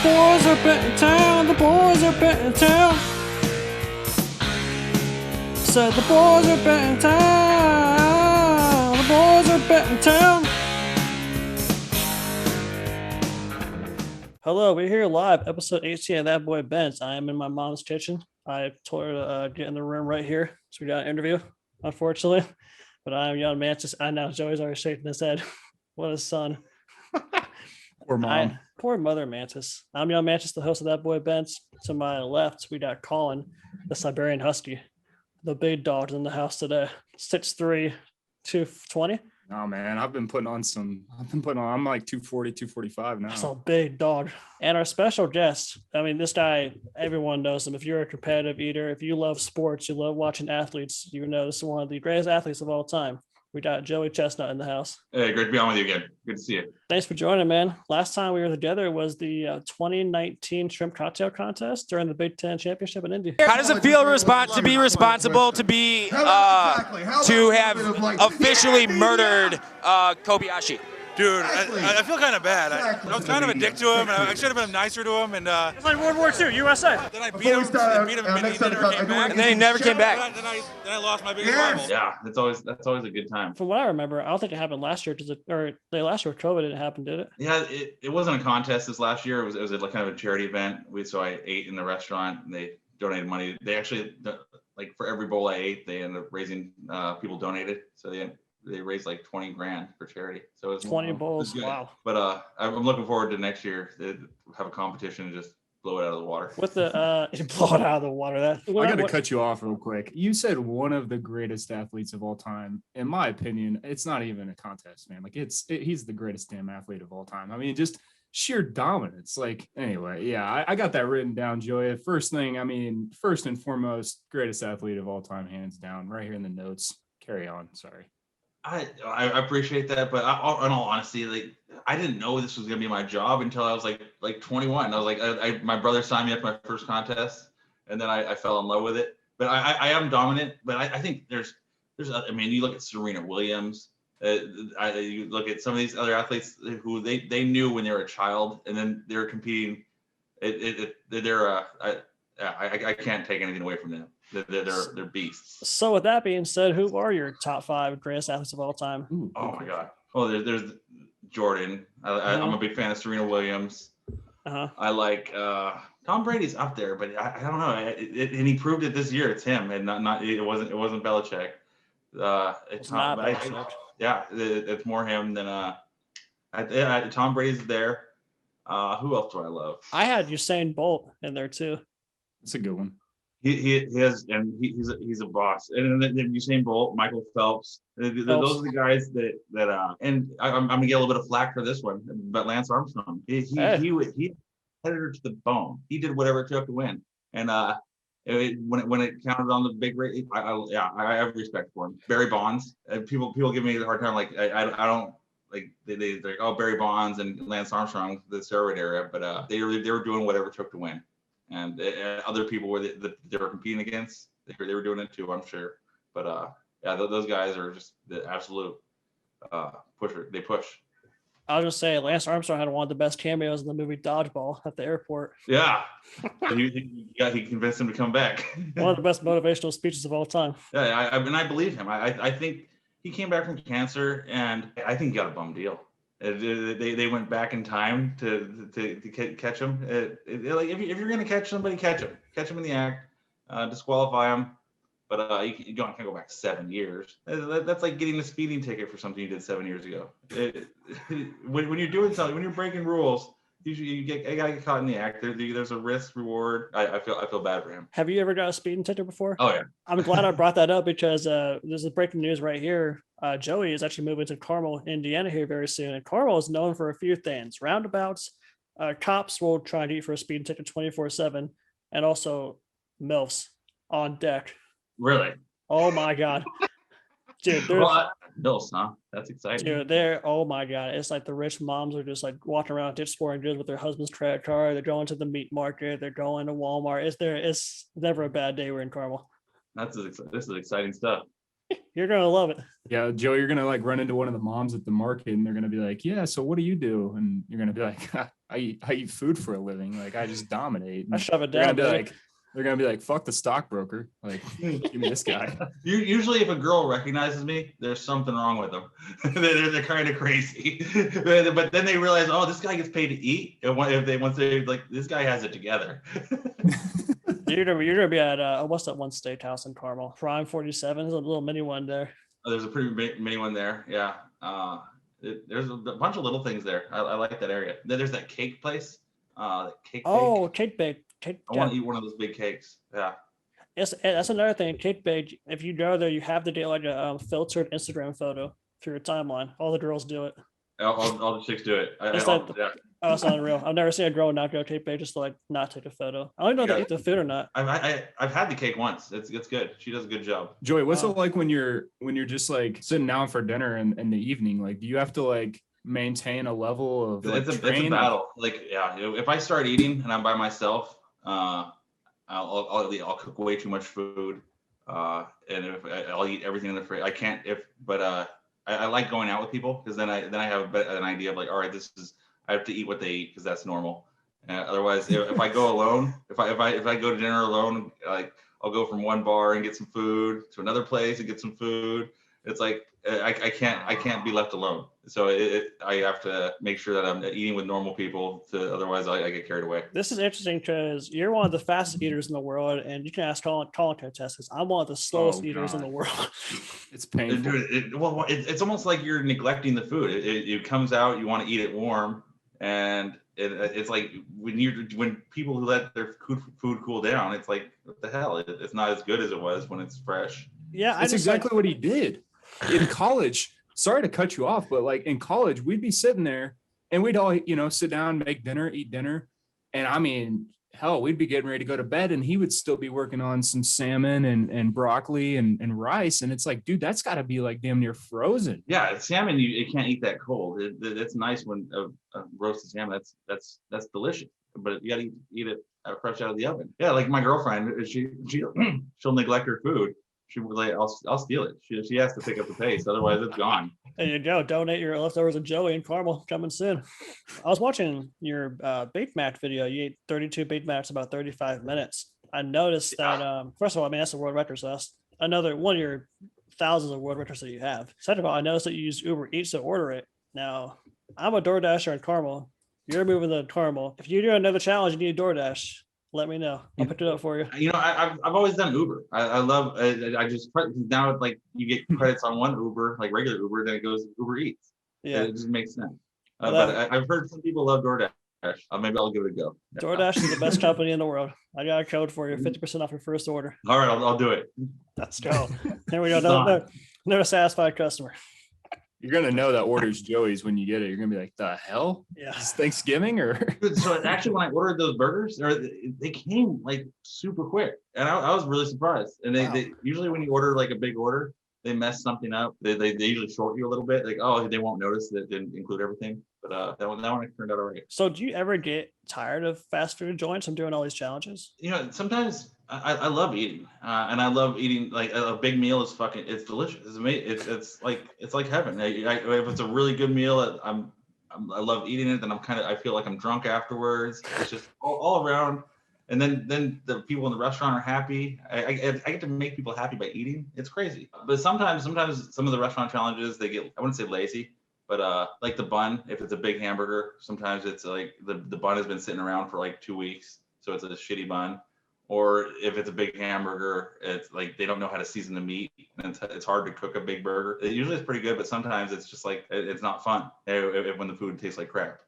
boys are back in town. The boys are back in town. Said the boys are back in town. The boys are back in town. Hello, we're here live, episode 18 of That Boy Benz. I am in my mom's kitchen. I told her to get in the room right here, so we got an interview, unfortunately. But I am young Mantis. I know Joey's already shaking his head. What a son. Poor mom. Poor mother Mantis. I'm young Mantis, the host of That Boy Benz. To my left, we got Colin, the Siberian Husky. The big dog in the house today. 6'3", 220. Oh man, I'm like 240, 245 now. That's a big dog. And our special guest, I mean, this guy, everyone knows him. If you're a competitive eater, if you love sports, you love watching athletes, you know this is one of the greatest athletes of all time. We got Joey Chestnut in the house. Hey, great to be on with you again. Good to see you. Thanks for joining, man. Last time we were together was the 2019 Shrimp Cocktail Contest during the Big Ten Championship in Indy. How does it feel to be responsible to have officially murdered Kobayashi? Dude, I feel kind of bad. I was kind of a dick to him, and I should have been nicer to him. And it's like World War II, USA. Then I beat him, and he never came back. And then he never came back. Then I lost my biggest rival. Yeah, that's always a good time. From what I remember, I don't think it happened last year last year COVID didn't happen, did it? Yeah, it wasn't a contest this last year. It was like kind of a charity event. So I ate in the restaurant, and they donated money. They actually, like for every bowl I ate, they ended up raising. People donated, so they raised like 20 grand for charity. So it's 20 bowls. Wow. But I'm looking forward to next year to have a competition and just blow it out of the water. With the blow it out of the water. I got to cut you off real quick. You said one of the greatest athletes of all time. In my opinion, it's not even a contest, man. Like he's the greatest damn athlete of all time. I mean, just sheer dominance. Like, anyway, yeah, I got that written down, Joey. First and foremost, greatest athlete of all time, hands down, right here in the notes. Carry on. Sorry. I appreciate that, but in all honesty, like I didn't know this was gonna be my job until I was like 21. I was like, my brother signed me up for my first contest, and then I fell in love with it. But I am dominant. But I think there's I mean, you look at Serena Williams, you look at some of these other athletes who they knew when they were a child, and then they were competing. I can't take anything away from them. They're beasts. So with that being said, who are your top 5 greatest athletes of all time? Ooh, oh my God. Oh, there's Jordan. I'm a big fan of Serena Williams. I like Tom Brady's up there, but I don't know. And he proved it this year. It's him, and not it wasn't Belichick. It's not Belichick. It's more him than Tom Brady's there. Who else do I love? I had Usain Bolt in there too. It's a good one. He's a boss. And then Usain Bolt, Michael Phelps. Those are the guys that and I'm gonna get a little bit of flack for this one, but Lance Armstrong, he headed her to the bone. He did whatever it took to win. And when it counted on the big race, I have respect for him. Barry Bonds. People give me a hard time. Like I don't like they're like, oh, Barry Bonds and Lance Armstrong, the steroid era, but they were doing whatever it took to win. And other people they were competing against, they were doing it too, I'm sure. But those guys are just the absolute pusher. They push. I'll just say Lance Armstrong had one of the best cameos in the movie Dodgeball at the airport. Yeah, he convinced him to come back. One of the best motivational speeches of all time. Yeah, I believe him. I think he came back from cancer, and I think he got a bum deal. They went back in time to catch him. Like if you're gonna catch somebody, catch him in the act, disqualify him. But you can't go back 7 years. That's like getting a speeding ticket for something you did 7 years ago. When you're doing something, when you're breaking rules, you get caught in the act. There's a risk reward. I feel bad for him. Have you ever got a speeding ticket before? Oh yeah. I'm glad I brought that up because there's a breaking news right here. Joey is actually moving to Carmel, Indiana here very soon. And Carmel is known for a few things: roundabouts, cops will try to eat for a speeding ticket 24/7, and also MILFs on deck. Really? Oh my God. Dude, MILFs, huh? That's exciting. Dude, oh my God. It's like the rich moms are just like walking around ditch sporting goods with their husband's credit card. They're going to the meat market. They're going to Walmart. It's never a bad day. We're in Carmel. This is exciting stuff. You're gonna love it. Yeah, Joe, you're gonna like run into one of the moms at the market, and they're gonna be like, "Yeah, so what do you do?" And you're gonna be like, I eat food for a living. Like I just dominate." I And shove it they're down, gonna be baby. like, they're gonna be like, "Fuck the stockbroker." Like, give me this guy. Usually, if a girl recognizes me, there's something wrong with them. they're kind of crazy. But then they realize, oh, this guy gets paid to eat. And once they like, this guy has it together. You're gonna be at what's that one steakhouse in Carmel? Prime 47. There's a little mini one there. There's a pretty mini one there. Yeah. There's a bunch of little things there. I like that area. Then there's that cake place. Cake. Oh, cake bake. Cake. I want to eat one of those big cakes. Yeah. That's another thing. Cake bake. If you go there, you have to do like a filtered Instagram photo for your timeline. All the girls do it. All the chicks do it. Oh, it's not unreal. I've never seen a girl not go cake bake just to like not take a photo. I don't know if they eat the food or not. I've had the cake once. It's good. She does a good job. Joey, what's it like when you're just like sitting down for dinner in the evening? Like, do you have to like maintain a level of like, it's a battle. Like, yeah, if I start eating and I'm by myself, I'll cook way too much food, and if I'll eat everything in the fridge. I can't I like going out with people because then I have an idea of like, all right, I have to eat what they eat because that's normal. Otherwise, if I go alone, if I go to dinner alone, like I'll go from one bar and get some food to another place and get some food. It's like I can't be left alone. So I have to make sure that I'm eating with normal people. Otherwise, I get carried away. This is interesting because you're one of the fastest eaters in the world, and you can ask Colin to test because I'm one of the slowest eaters in the world. It's painful. Dude, it's almost like you're neglecting the food. It comes out, you want to eat it warm, and it's like when people who let their food cool down, it's like, what the hell? It's not as good as it was when it's fresh. Yeah, that's exactly what he did in college. Sorry to cut you off, but like in college, we'd be sitting there and we'd all, sit down, make dinner, eat dinner. And I mean, hell, we'd be getting ready to go to bed and he would still be working on some salmon and broccoli and rice. And it's like, dude, that's got to be like damn near frozen. Yeah, salmon, you can't eat that cold. It's nice when roasted salmon, that's delicious. But you got to eat it fresh out of the oven. Yeah, like my girlfriend, she'll neglect her food. She was like, I'll steal it. She has to pick up the pace, otherwise it's gone. There you go. Donate your leftovers of Joey and Carmel coming soon. I was watching your Big Mac video. You ate 32 Big Macs about 35 minutes. I noticed that, first of all, I mean, that's a world record. So that's another one of your thousands of world records that you have. Second of all, I noticed that you use Uber Eats to order it. Now, I'm a DoorDasher in Carmel. You're moving to Carmel. If you do another challenge, you need a DoorDash. Let me know. I'll pick it up for you. I've always done Uber. I love. I just now like you get credits on one Uber, like regular Uber, then it goes to Uber Eats. Yeah, it just makes sense. But I've heard some people love DoorDash. Maybe I'll give it a go. DoorDash is the best company in the world. I got a code for you, 50% off your first order. All right, I'll do it. Let's go. There we go. Another satisfied customer. You're gonna know that order's Joey's when you get it. You're gonna be like, "The hell? Yeah, it's Thanksgiving or?" So actually, when I ordered those burgers, they came like super quick, and I was really surprised. And they usually when you order like a big order, they mess something up. They usually short you a little bit. Like, oh, they won't notice that it didn't include everything. But that one turned out all right. So do you ever get tired of fast food joints from doing all these challenges? Sometimes I love eating, and I love eating. Like a big meal is it's delicious. It's like heaven. If it's a really good meal, I love eating it. Then I feel like I'm drunk afterwards. It's just all around. And then the people in the restaurant are happy. I get to make people happy by eating. It's crazy. But sometimes some of the restaurant challenges, they get, I wouldn't say lazy, but like the bun, if it's a big hamburger, sometimes it's like the bun has been sitting around for like 2 weeks. So it's a shitty bun. Or if it's a big hamburger, it's like they don't know how to season the meat. And it's hard to cook a big burger. It usually is pretty good, but sometimes it's just like, it's not fun when the food tastes like crap.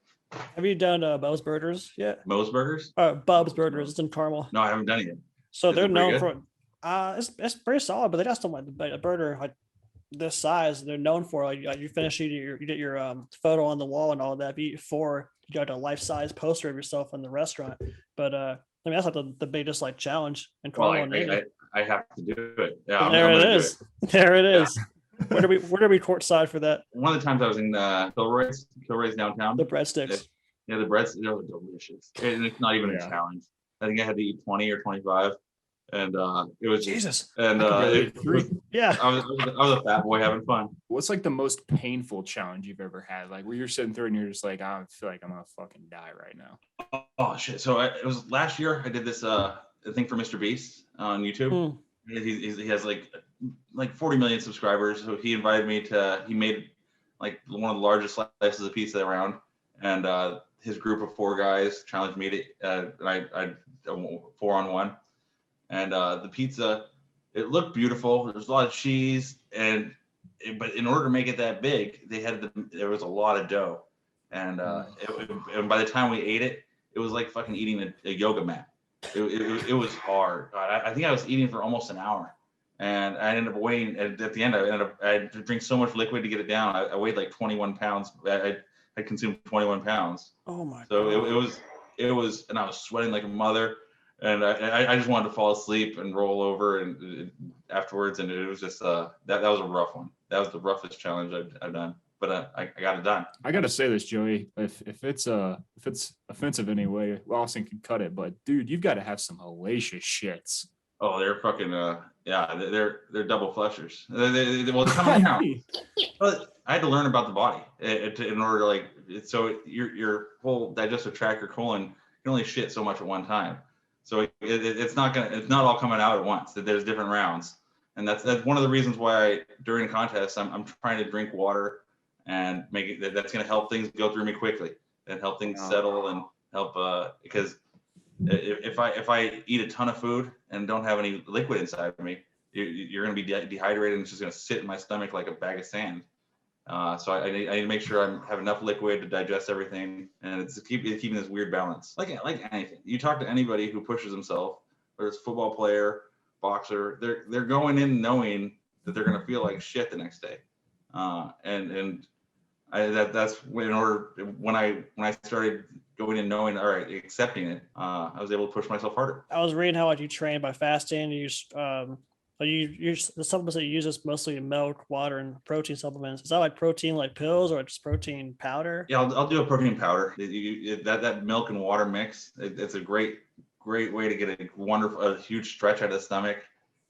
Have you done Bub's Burgers yet? Moe's Burgers? Bub's Burgers. It's in Carmel. No, I haven't done it yet. So they're known for it's pretty solid, but they just don't like a burger like this size. They're known for like you finish you get your photo on the wall and all that. If you eat 4, you got a life-size poster of yourself in the restaurant. But I mean that's like the biggest like challenge in Carmel. Well, I have to do it. Yeah, there it is. There it is. Where do we courtside for that? One of the times I was in Kilroy's downtown. The breadsticks. The breadsticks are delicious. And it's not even a challenge. I think I had to eat 20 or 25. and it was Jesus. and Yeah. I was a fat boy having fun. What's like the most painful challenge you've ever had? Like where you're sitting through and you're just like, I feel like I'm gonna fucking die right now. Oh shit! So it was last year. I did this thing for Mr. Beast on YouTube. He has like 40 million subscribers. So he invited me to. He made like one of the largest slices of pizza around, and his group of 4 guys challenged me to. And I 4-on-1, and the pizza. It looked beautiful. There's a lot of cheese, but in order to make it that big, there was a lot of dough, and and by the time we ate it, it was like fucking eating a yoga mat. It was hard. God, I think I was eating for almost an hour, and I ended up weighing. At the end, I had to drink so much liquid to get it down. I weighed like 21 pounds. I consumed 21 pounds. Oh my. So it was, and I was sweating like a mother. And I just wanted to fall asleep and roll over and afterwards, and it was just that was a rough one. That was the roughest challenge I've done, but I got it done. I gotta say this, Joey. If it's offensive in any way, Austin can cut it. But dude, you've got to have some hellacious shits. Oh, they're fucking they're double flushers. Well, coming out. But I had to learn about the body in order to so your whole digestive tract, your colon can only shit so much at one time. So it's not all coming out at once. There's different rounds, and that's one of the reasons why during contests I'm trying to drink water and make it. That's going to help things go through me quickly and help things settle and help because if I eat a ton of food and don't have any liquid inside of me, you're going to be dehydrated and it's just going to sit in my stomach like a bag of sand. So I need to make sure I have enough liquid to digest everything, and it's keeping this weird balance. Like anything, you talk to anybody who pushes himself, whether it's football player, boxer, they're going in knowing that they're gonna feel like shit the next day, that's when I started going in knowing, all right, accepting it, I was able to push myself harder. I was reading how you train by fasting. You the supplements that you use is mostly milk, water, and protein supplements. Is that like protein like pills or just protein powder? Yeah, I'll do a protein powder. That milk and water mix, it's a great way to get a huge stretch out of the stomach,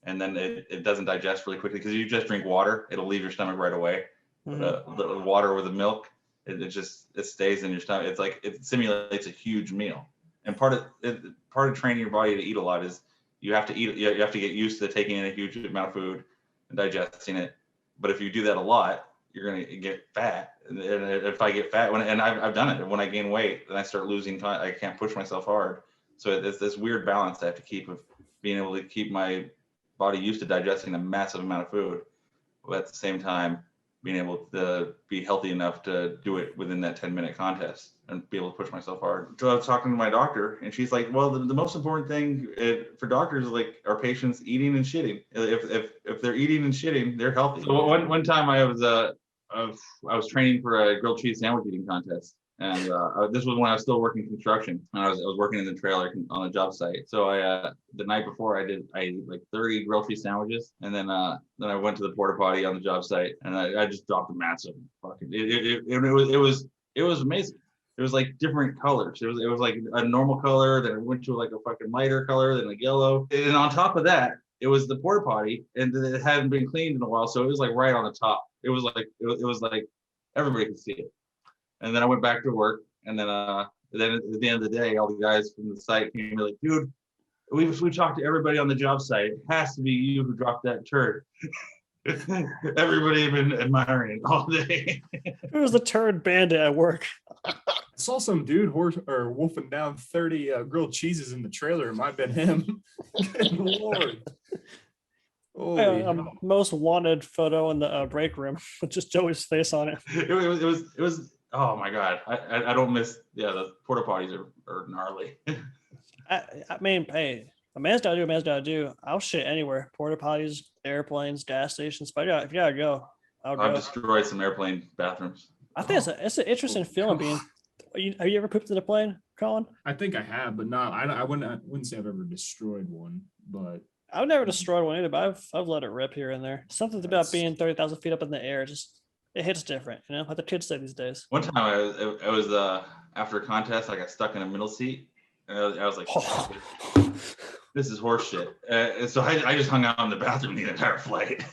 and then it doesn't digest really quickly because you just drink water, it'll leave your stomach right away. Mm-hmm. The water with the milk, it stays in your stomach. It's like it simulates a huge meal, and part of training your body to eat a lot is you have to get used to taking in a huge amount of food and digesting it. But if you do that a lot, you're going to get fat. And if I get fat, I've done it, when I gain weight, then I start losing time. I can't push myself hard. So it's this weird balance I have to keep of being able to keep my body used to digesting a massive amount of food, but at the same time, being able to be healthy enough to do it within that 10-minute contest and be able to push myself hard. So I was talking to my doctor, and she's like, well, the most important thing for doctors is like our patients eating and shitting. If they're eating and shitting, they're healthy. So one time I was training for a grilled cheese sandwich eating contest. And this was when I was still working construction, and I was working in the trailer on a job site. So the night before I ate like 30 grilled cheese sandwiches, and then I went to the porta potty on the job site, and I just dropped a massive fucking. It was amazing. It was like different colors. It was like a normal color, then it went to like a fucking lighter color, then like yellow, and on top of that, it was the porta potty, and it hadn't been cleaned in a while, so it was like right on the top. It was like everybody could see it. And then I went back to work, and then at the end of the day, all the guys from the site came and were like, dude, we talked to everybody on the job site. It has to be you who dropped that turd. Everybody had been admiring it all day. It was the turd bandit at work. I saw some dude wolfing down 30 grilled cheeses in the trailer. It might have been him. Good Lord. Most wanted photo in the break room with just Joey's face on it. It was. Oh my God, I don't miss. Yeah, the porta potties are gnarly. I mean, hey, a man's gotta do what a man's gotta do. I'll shit anywhere. Porta potties, airplanes, gas stations. But if you gotta go, I've destroyed some airplane bathrooms. I think it's an interesting feeling being. Have you ever pooped in a plane, Colin? I think I have, but not. I wouldn't say I've ever destroyed one, but I've never destroyed one either. But I've let it rip here and there. Something about being 30,000 feet up in the air it hits different, like the kids say these days. One time I was after a contest, I got stuck in a middle seat, and I was like, this is horse shit. So I just hung out in the bathroom the entire flight.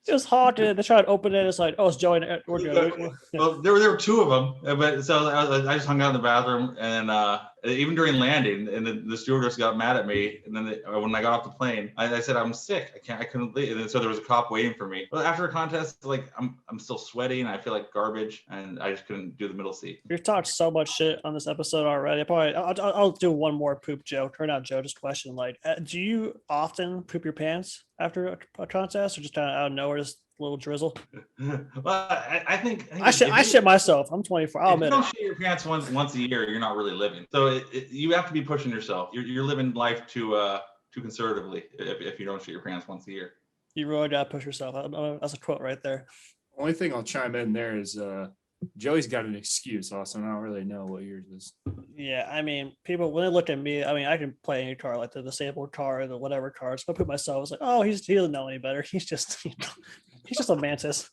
Just haunted. They try to open it. It's like, oh, it's Joey. We're good. Well, there were two of them, but so I just hung out in the bathroom, and even during landing, and the stewardess got mad at me. And then when I got off the plane, I said I'm sick. I couldn't leave. And then, so there was a cop waiting for me. But after a contest, like I'm still sweating. I feel like garbage, and I just couldn't do the middle seat. You've talked so much shit on this episode already. I'll do one more poop joke. Turn out, Joe. Just question, like, do you often poop your pants after a contest, or just kind of out of nowhere, just a little drizzle? Well, I think I shit myself. I'm 24. I'll if you admit don't it. shit your pants once a year, you're not really living. So you have to be pushing yourself. You're living life too conservatively if you don't shit your pants once a year. You really gotta push yourself. That's a quote right there. Only thing I'll chime in there is Joey's got an excuse, Austin. I don't really know what yours is. Yeah, I mean, people when they look at me, I mean, I can play any car, like the disabled car, the whatever car. So I put myself, it's like, oh, he doesn't know any better. He's just a mantis.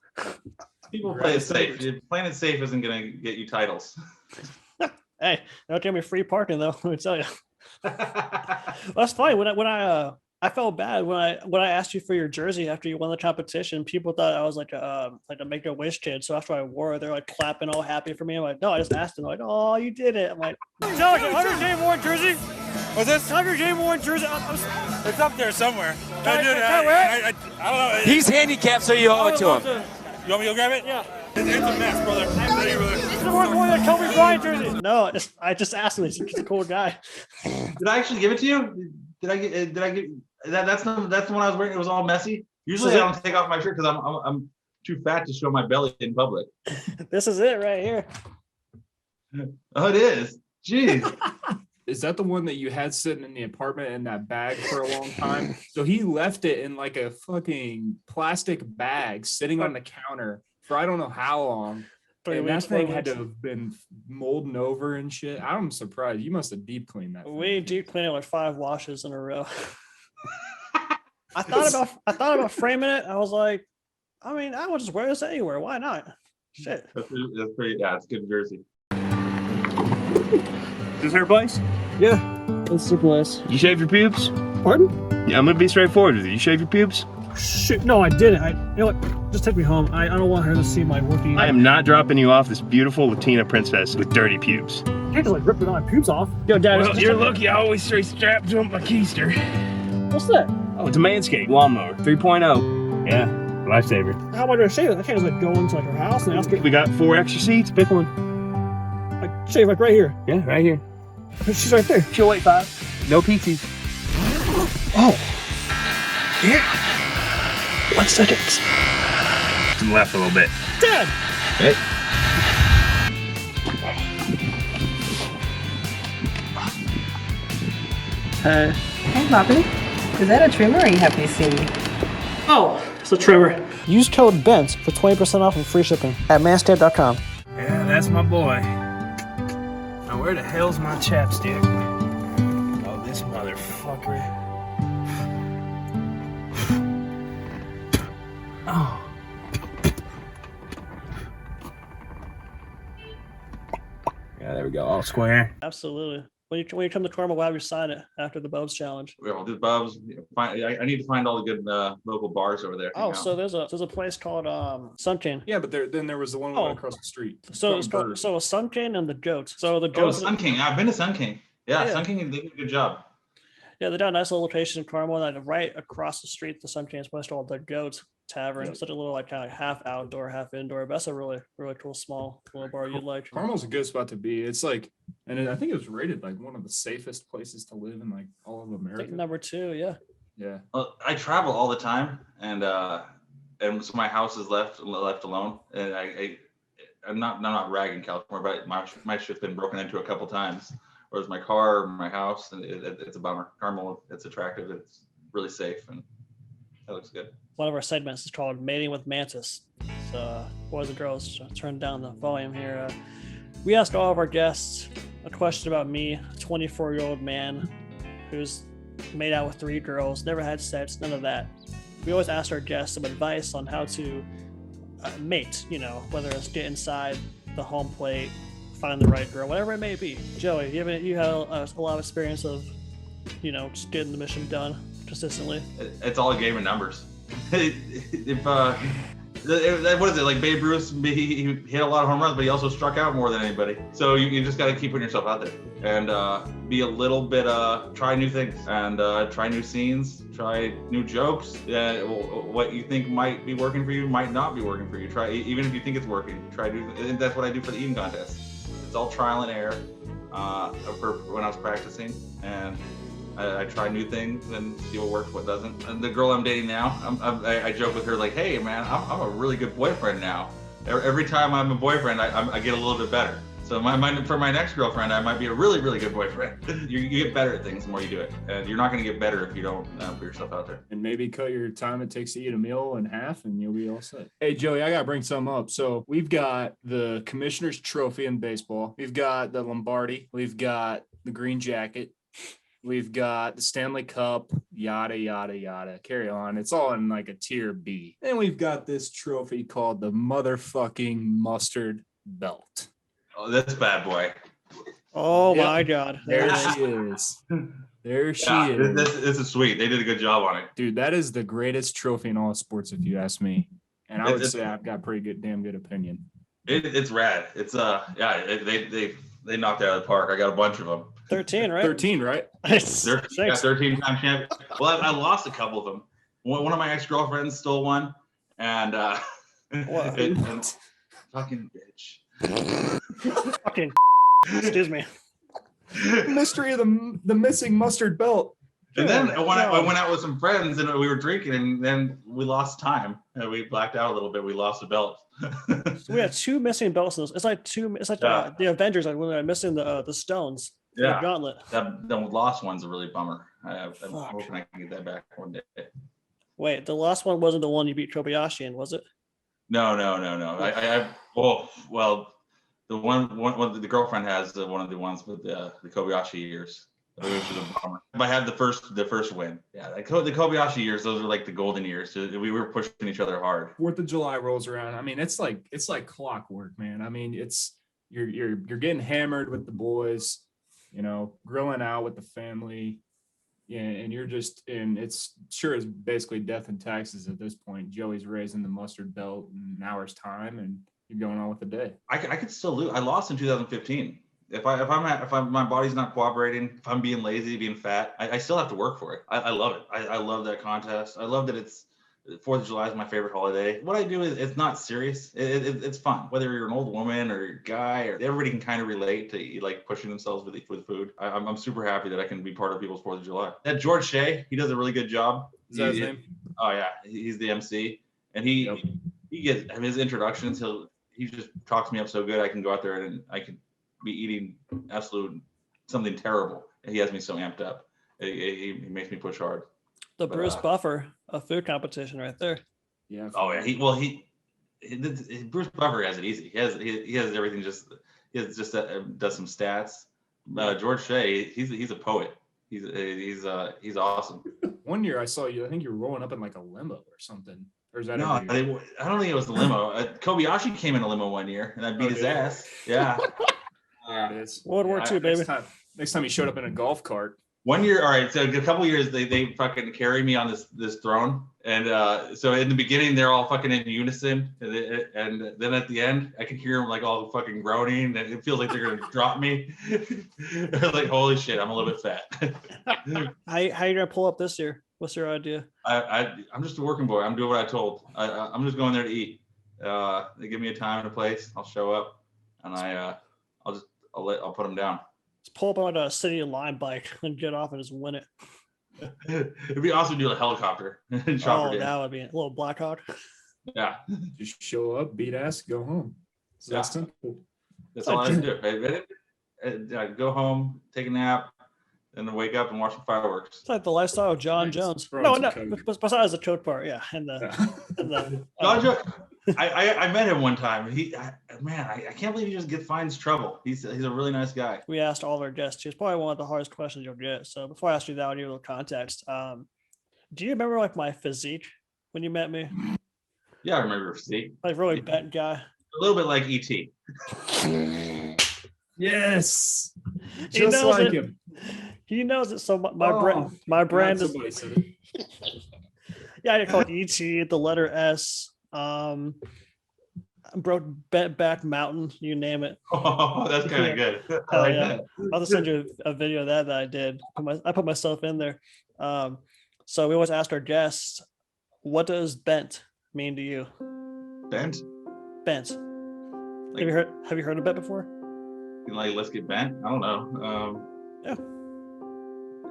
People play it safe. Playing it safe isn't gonna get you titles. Hey, don't give me free parking though. Let me tell you. Well, that's funny. When I felt bad when I asked you for your jersey after you won the competition. People thought I was like a Make-A-Wish kid. So after I wore it, they're like clapping all happy for me. I'm like, no, I just asked them. They're like, oh, you did it. I'm like, is that like a 100 J1 jersey? What's this? 100 J1 jersey. It's up there somewhere. I I don't know. He's handicapped, so you owe it to him. You want me to go grab it? Yeah. It's a mess, brother. It's the worst one that Kobe Bryant jersey. No, I just asked him. He's a cool guy. Did I actually give it to you? Did I get that's the one I was wearing? It was all messy. Usually I don't take off my shirt because I'm too fat to show my belly in public. This is it right here. Oh, it is. Jeez. Is that the one that you had sitting in the apartment in that bag for a long time? So he left it in like a fucking plastic bag sitting on the counter for I don't know how long. And that thing had to have been molding over and shit. I'm surprised. You must have deep cleaned that. We deep cleaned it like 5 washes in a row. I thought about framing it. I was like, I mean, I would just wear this anywhere. Why not? Shit. That's pretty. Yeah, it's a good jersey. Is this her place? Yeah, it's the place. You shave your pubes? Pardon? Yeah, I'm gonna be straightforward with you. You shave your pubes? Shit, no, I didn't. You know what? Just take me home. I don't want her to see my working. I am not dropping you off this beautiful Latina princess with dirty pubes. You can't just like rip my pubes off. Yo, Dad. Well, you're lucky I always stay strapped to my keister. What's that? Oh, it's a Manscaped lawnmower 3.0. Yeah, lifesaver. How am I gonna shave it? I can't just like go into like her house and ask her. We got 4 extra seats. Pick one. Like shave like right here. Yeah, right here. She's right there. She'll wait 5. No PTs. Oh. Yeah. 1 second. To the left a little bit. Dad. Okay. Hey, Bobby. Is that a trimmer or are you happy to see me? Oh, it's a trimmer. Use code BENT for 20% off and free shipping at manscaped.com. Yeah, that's my boy. Now where the hell's my chapstick? Oh, this motherfucker. Oh. Yeah, there we go. All square. Absolutely. When you come to Carmel, we'll have you sign it after the Bubs Challenge. Well, the Bubs. I need to find all the good local bars over there. Oh, so there's a place called Sunken. Yeah, but then there was the one right across the street. So it's called Sun King and the Goats. So the Goats. Sun King. I've been to Sun King. Yeah, Sun King did a good job. Yeah, they got a nice little location in Carmel, and right across the street, the Sun King's place called the Goats Tavern. Such a little like kind of half outdoor, half indoor. But that's a really cool small little bar you'd like. Carmel's a good spot to be. It's like, and I think it was rated like one of the safest places to live in like all of America. I think number 2, yeah. Yeah. Well, I travel all the time, and so my house is left alone, and I'm not ragging California, but my shit's been broken into a couple times. Whereas my car, my house, and it's a bummer. Carmel, it's attractive. It's really safe, and that looks good. One of our segments is called Mating with Mantis. So, boys and girls, turn down the volume here. We ask all of our guests a question about me, a 24-year-old man who's made out with 3 girls, never had sex, none of that. We always ask our guests some advice on how to mate, whether it's get inside the home plate, find the right girl, whatever it may be. Joey, you have a lot of experience of, just getting the mission done consistently. It's all a game of numbers. What is it, like Babe Ruth? He hit a lot of home runs, but he also struck out more than anybody. So you just got to keep putting yourself out there and be a little bit, try new things and try new scenes, try new jokes. What you think might be working for you might not be working for you. Try, even if you think it's working, try to. And that's what I do for the eating contest. It's all trial and error for when I was practicing, and I try new things and see what works, what doesn't. And the girl I'm dating now, I joke with her like, hey man, I'm a really good boyfriend now. Every time I'm a boyfriend, I get a little bit better. So for my next girlfriend, I might be a really, really good boyfriend. You get better at things the more you do it. And you're not going to get better if you don't put yourself out there. And maybe cut your time it takes to eat a meal in half and you'll be all set. Hey, Joey, I got to bring something up. So we've got the Commissioner's Trophy in baseball. We've got the Lombardi. We've got the Green Jacket. We've got the Stanley Cup, yada, yada, yada. Carry on. It's all in like a tier B. And we've got this trophy called the motherfucking mustard belt. Oh, that's bad boy. Oh my God. There she is. There she is. This is sweet. They did a good job on it. Dude, that is the greatest trophy in all of sports, if you ask me. And I would say I've got pretty damn good opinion. It's rad. It's they knocked it out of the park. I got a bunch of them. 13, right? 13, right? 13-time champion. Well, I lost a couple of them. One of my ex-girlfriends stole one, and fucking bitch. Fucking excuse me. Mystery of the missing mustard belt. And then when I went out with some friends and we were drinking, and then we lost time. And we blacked out a little bit. We lost the belt. So we had 2 missing belts in this. It's like the Avengers, like when they're missing the stones. Yeah, the gauntlet. The lost one's a really bummer. I'm hoping I can get that back one day. Wait, the last one wasn't the one you beat Kobayashi in, was it? No. The one the girlfriend has one of the ones with the Kobayashi years. Which is a bummer. I had the first win. Yeah, the Kobayashi years, those are like the golden years. We were pushing each other hard. 4th of July rolls around. I mean, it's like clockwork, man. I mean, you're getting hammered with the boys, grilling out with the family. Yeah, and it's sure as basically death and taxes at this point. Joey's raising the mustard belt in an hour's time, and you're going on with the day. I could still lose. I lost in 2015. If my body's not cooperating, if I'm being lazy, being fat, I still have to work for it. I love it. I love that contest. I love that it's 4th of July is my favorite holiday. What I do is it's not serious. It's fun. Whether you're an old woman or a guy, or everybody can kind of relate to like pushing themselves with food. I'm super happy that I can be part of people's 4th of July. That George Shea, he does a really good job. Is that his name? Oh yeah, he's the MC, and he gets his introductions. He just talks me up so good. I can go out there and I can be eating absolute something terrible. He has me so amped up. He makes me push hard. The Bruce Buffer, a food competition right there. Yeah. Oh yeah. Bruce Buffer has it easy. He has everything. Does some stats. George Shea, he's a poet. He's awesome. One year I saw you. I think you were rolling up in like a limo or something. Or is that no? I don't think it was a limo. Kobayashi came in a limo one year, and I beat his ass. Yeah. There it is. World War II, baby. Next time he showed up in a golf cart. One year, all right. So a couple years, they fucking carry me on this throne, and so in the beginning they're all fucking in unison, and then at the end I can hear them like all fucking groaning, and it feels like they're gonna drop me. Like holy shit, I'm a little bit fat. How you gonna pull up this year? What's your idea? I'm just a working boy. I'm doing what I told. I'm just going there to eat. They give me a time and a place. I'll show up, and I'll put them down. Just pull up on a city line bike and get off and just win it. It'd be awesome to do a helicopter. That would be a little Black Hawk. Yeah. Just show up, beat ass, go home. It's that simple. That's all I have to do. Go home, take a nap, and then wake up and watch the fireworks. It's like the lifestyle of John Jones. No, besides the coat part, yeah. And the John Jones. I met him one time. I can't believe he just finds trouble. He's a really nice guy. We asked all of our guests. It's probably one of the hardest questions you'll get. So before I ask you that, I'll give you a little context. Do you remember like my physique when you met me? Yeah, I remember your physique. Like really bent guy. A little bit like ET. Yes. He Just knows like it. him. He knows it. So my Oh, my brand is somebody said it. yeah. I call it ET, the letter S. Broke bent back mountain. You name it. Oh, that's kind of good. I Hell like yeah. that. I'll just send you a video of that I did. I put myself in there. So we always ask our guests, what does bent mean to you? Bent? Bent. Like, have you heard of it before? like let's get bent? I don't know. Yeah.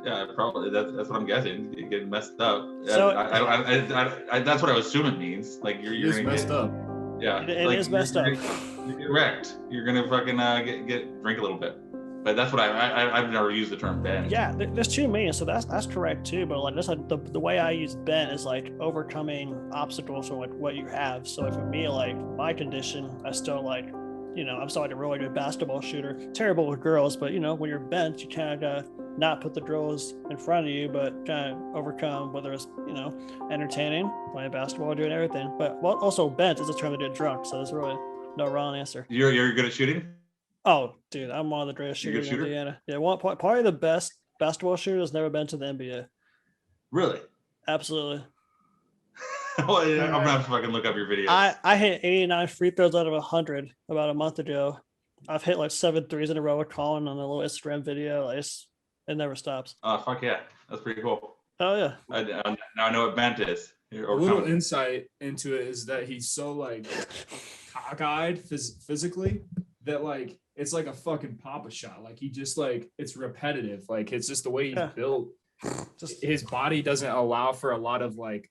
Yeah, probably. That's what I'm guessing. You're getting messed up. So- That's what I assume it means. Like you're Just gonna messed get, up. Yeah, It like is messed up. You get wrecked. You're gonna fucking drink a little bit. But that's what I've never used the term bent. Yeah, there's two meanings, so that's correct too. But like that's like the way I use bent is like overcoming obstacles or like what you have. So like for me, like my condition, I still like, I'm still like a really good basketball shooter. Terrible with girls, but when you're bent, you kind of gotta not put the girls in front of you, but kind of overcome whether it's entertaining, playing basketball, doing everything. But also bent is a term to get drunk, so there's really no wrong answer. You're good at shooting? Oh, dude, I'm one of the greatest You a good shooters in shooter? Indiana. Yeah, probably the best basketball shooter has never been to the NBA. Really? Absolutely. Well, I'm gonna have to fucking look up your videos. I hit 89 free throws out of 100 about a month ago. I've hit like 7 threes in a row with Colin on a little Instagram video. Like it never stops. Oh, fuck yeah. That's pretty cool. Oh yeah. Now I know what bent is. A little insight into it is that he's so like cockeyed physically that like it's like a fucking Papa shot. Like he just like it's repetitive. Like it's just the way he's built. Just his body doesn't allow for a lot of like.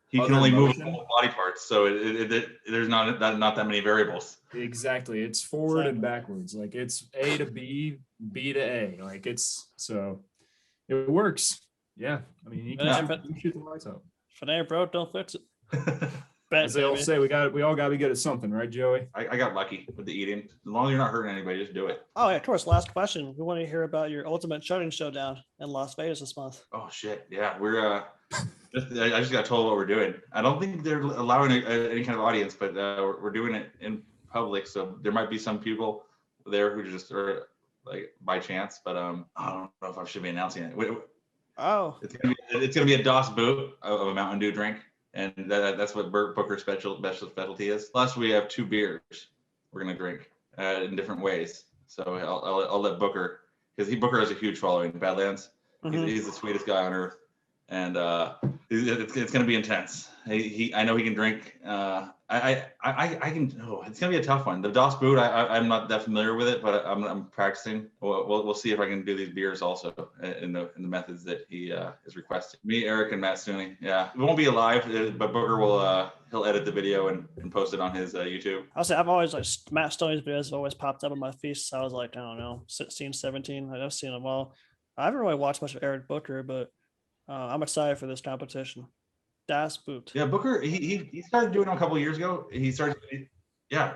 He can only move all body parts, so there's not that many variables. Exactly, it's forward and backwards. Like it's A to B, B to A. Like it's so it works. Yeah, I mean you can shoot the lights out. If it ain't broke, don't fix it. As they all say, we all got to be good at something, right, Joey? I got lucky with the eating. As long as you're not hurting anybody, just do it. Oh yeah, of course. Last question. We want to hear about your ultimate shooting showdown in Las Vegas this month. Oh shit, yeah, we're I just got told what we're doing. I don't think they're allowing any kind of audience, but we're doing it in public, so there might be some people there who just are like by chance, but I don't know if I should be announcing it. Oh, it's gonna be a DOS boot of a Mountain Dew drink, and that's what Burt Booker's specialty is. Plus, we have 2 beers we're gonna drink in different ways. So I'll let Booker, because Booker has a huge following in Badlands. Mm-hmm. He's the sweetest guy on earth, and it's gonna be intense. I know he can drink. I can. Oh, it's gonna be a tough one. The DOS boot, I'm not that familiar with it, but I'm practicing. We'll see if I can do these beers also in the methods that he is requesting. Me, Eric, and Matt Stooney. Yeah, it won't be live, but Booker will. He'll edit the video and post it on his YouTube. I'll say I've always like Matt Stooney's videos have always popped up on my feed. So I was like, I don't know, 16, 17. I've seen them all. I haven't really watched much of Eric Booker, but I'm excited for this competition. Das Boot. Yeah, Booker, he started doing it a couple of years ago.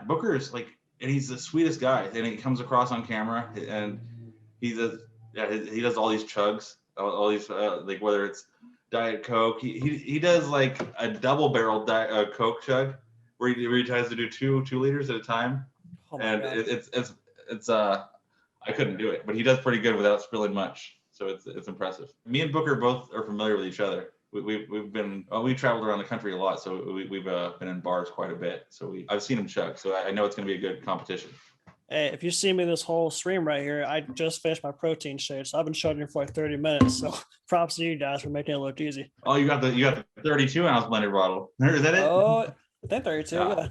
Booker is like, and he's the sweetest guy, and he comes across on camera, and he does all these chugs, all these like whether it's Diet Coke, he does like a double barrel Coke chug where he tries to do 2 liters at a time, and it's I couldn't do it, but he does pretty good without spilling much, so it's impressive. Me and Booker both are familiar with each other. We traveled around the country a lot, so we've been in bars quite a bit. So I've seen him chug, so I know it's going to be a good competition. Hey, if you see me this whole stream right here, I just finished my protein shake, so I've been chugging for like 30 minutes. So props to you guys for making it look easy. Oh, you got the 32 ounce blended bottle. Is that it? Oh, I think 32. Yeah.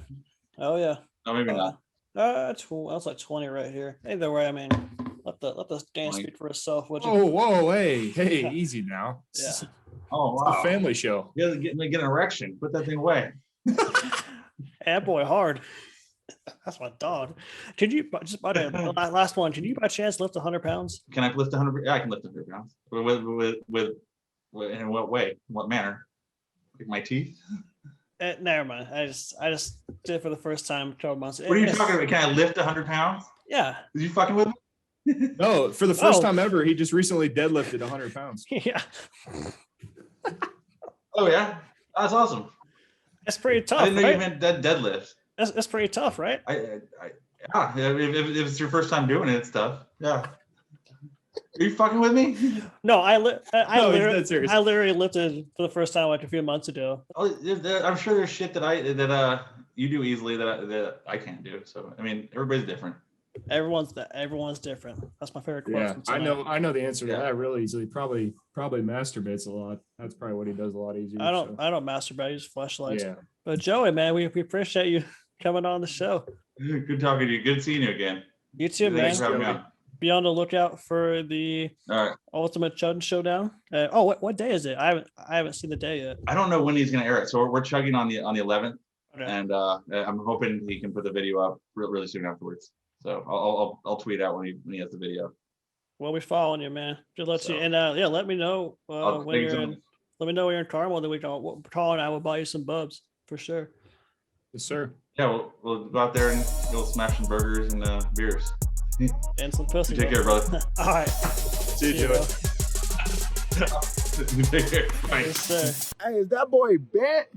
Oh yeah. No, maybe not. That's like 20 right here. Either way, I mean, let the game speak for itself. Whoa, hey, easy now. Yeah. Oh, wow. It's a family show. You gotta get an erection. Put that thing away. Yeah, boy, hard. That's my dog. Could you just by the last one? Can you by chance lift 100 pounds? Can I lift 100? Yeah, I can lift 100 pounds. With in what way? In what manner? Like my teeth? Never mind. I just did it for the first time a couple months. What are you talking about? Can I lift 100 pounds? Yeah. Is you fucking with me? No, for the first time ever, he just recently deadlifted 100 pounds. Yeah. Oh yeah, that's awesome. It's pretty tough. I didn't know you meant deadlift. That's pretty tough, right? Yeah, if it's your first time doing it and stuff. Yeah. Are you fucking with me? No, I No, he's dead serious. literally lifted for the first time like a few months ago. Oh, I'm sure there's shit that you do easily that I can't do. So I mean, everybody's different. Everyone's different. That's my favorite quote. Yeah, from I tonight. know the answer to Yeah. that really easily. Probably masturbates a lot. That's probably what he does a lot easier. I don't masturbate. I use flashlights. Yeah. But Joey, man, we appreciate you coming on the show. Good talking to you. Good seeing you again. You too, man. Thanks for having me on. Be on the lookout for the All right. Ultimate Chud Showdown. What day is it? I haven't seen the day yet. I don't know when he's gonna air it, so we're chugging on the 11th, Okay. and I'm hoping he can put the video up really soon afterwards. So I'll tweet out when he has the video. We'll be following you, man. Just let you So- and let me know when thanks you're so in. much. Let me know when you're in Carmel. Then we can Carl and I will buy you some bubs for sure. Yes, sir. Yeah, we'll go out there and go smash some burgers and beers. And some pussy. Take care, brother. All right. See you, bro. Joey. Take care. Bye. Yes, sir. Hey, is that boy Bet?